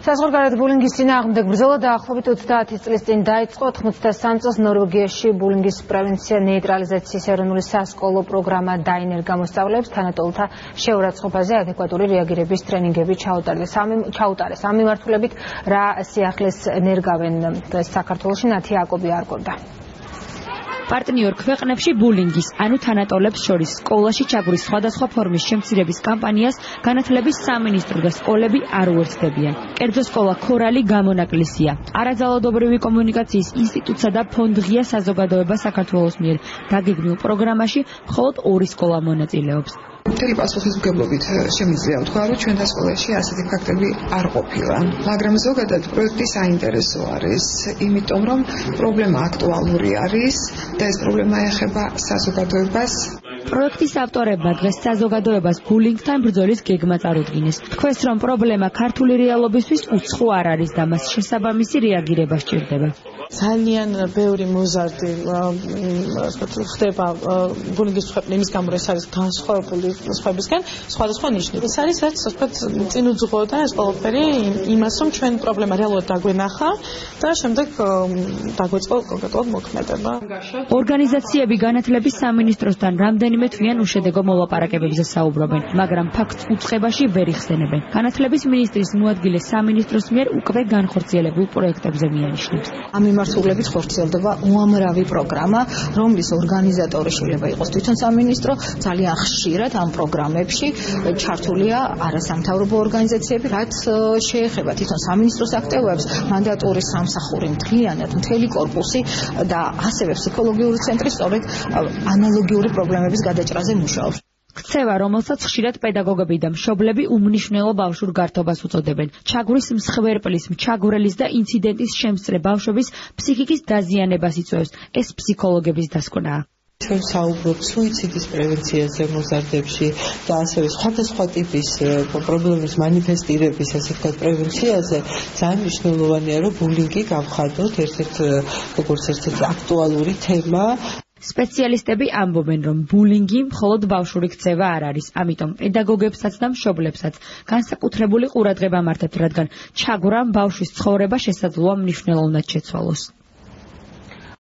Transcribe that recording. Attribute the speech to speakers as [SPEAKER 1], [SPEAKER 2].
[SPEAKER 1] საზღვარგარეთ ბულინგის წინააღმდეგ ბრძოლა დაახლოებით 30 წლის წინ დაიწყო. 93 წელს ნორვეგიაში ბულინგის პრევენცია ნეიტრალიზაციის ეროვნული სასკოლო პროგრამა დაინერგა მოსწავლეებს თანატოლთა შეურაცხყოფაზე ადეკვატური რეაგირების ტრენინგები ჩაუტარეს. ამ მიმართულებით რა სიახლეს ნერგავენ საქართველოში ნათია აკობი არ გონდა.
[SPEAKER 2] პარტნიორ ქვეყნებში ბულინგის, ანუ თანატოლებს შორის სკოლაში ჩაგვრის სხვადასხვა ფორმის შემცირების კამპანიას განათლების სამინისტრო და სკოლები არ უერთდებიან. კერძო სკოლა ქორალი გამონაკლისია. არაძალადობრივი კომუნიკაციის ინსტიტუტსა და ფონდ ღია საზოგადოება საქართველოს მიერ დაგეგმილ პროგრამაში მხოლოდ 2 სკოლა მონაწილეობს.
[SPEAKER 3] მთელი პასუხისმგებლობით შემიძლია ვთქვა, რომ ჩვენთა სკოლაში ასეთი ფაქტები არ ყოფილა. მაგრამ ზოგადად პროექტი საინტერესო არის, იმიტომ რომ პრობლემა აქტუალური არის და ეს პრობლემა ეხება საზოგადოებას.
[SPEAKER 2] პროექტის ავტორებმა დღეს საზოგადოებას ბულინგთან ბრძოლის გეგმა წარუდგინეს. თქვეს, რომ პრობლემა ქართული რეალობისთვის უცხო არ არის და მას შესაბამისი რეაგირება სჭირდება.
[SPEAKER 4] ძალიან ბევრი მოზარდი ხდება ბულინგის ქვეყნ იმის გამო, ეს არის განსხვავებული სხვებისგან, სხვადასხვა ნიშნით. ეს არის რაც წინ უძღვოდა ეს ყველაფერი იმას, რომ ჩვენ პრობლემა რეალურად დაგვენახა და შემდეგ დაგვეწყო კონკრეტულად მოქმედება.
[SPEAKER 2] ორგანიზაციები განათლების სამინისტროსთან რამდენიმე თვიან უშედეგო მოლაპარაკებებზე საუბრობენ, მაგრამ ფაქტს უწყებაში ვერ იხსენებენ. განათლების მინისტრის მოადგილე სამინისტროს მიერ უკვე განხორციელებულ პროექტებზე მიანიშნებს.
[SPEAKER 5] ამ მიმართულებით ხორციელდება უამრავი პროგრამა, რომლის ორგანიზატორი შეიძლება იყოს თვითონ სამინისტრო. ძალიან ხშირად ამ პროგრამებში ჩართულია არასამთავრობო ორგანიზაციები, რაც შეეხება თვითონ სამინისტროს აქტივობებს, მანდატური სამსახური მთლიანად, მთელი კორპუსი და ასევე ფსიქოლოგიური ცენტრი სწორედ ანალოგიური პრობლემების გადაჭრაზე მუშაობს.
[SPEAKER 2] ქცევა, რომელსაც ხშირად პედაგოგები და მშობლები უმნიშვნელო ბავშვურ გართობას უწოდებენ. ჩაგვრის მსხვერპლის, მჩაგვრელის და ინციდენტის შემსწრე ბავშვების ფსიქიკის დაზიანებას იწვევს. ეს ფსიქოლოგების დასკვნაა.
[SPEAKER 6] ჩვენ საუბრობთ სუიციდის პრევენციაზე მოზარდებში და ასევე სხვადასხვა ტიპის პრობლემების მანიფესტირების, ასე ვთქვათ, პრევენციაზე. ძალიან მნიშვნელოვანია, რომ ბულინგი გავხადოთ როგორც ერთ-ერთი აქტუალური თემა.
[SPEAKER 2] სპეციალისტები ამბობენ, რომ ბულინგი მხოლოდ ბავშვური ქცევა არ არის, ამიტომ პედაგოგებსაც და მშობლებსაც განსაკუთრებული ყურადღება მართათ, რადგან ჩაგვრამ ბავშვის ცხოვრება შესაძლოა მნიშვნელოვნად შეცვალოს.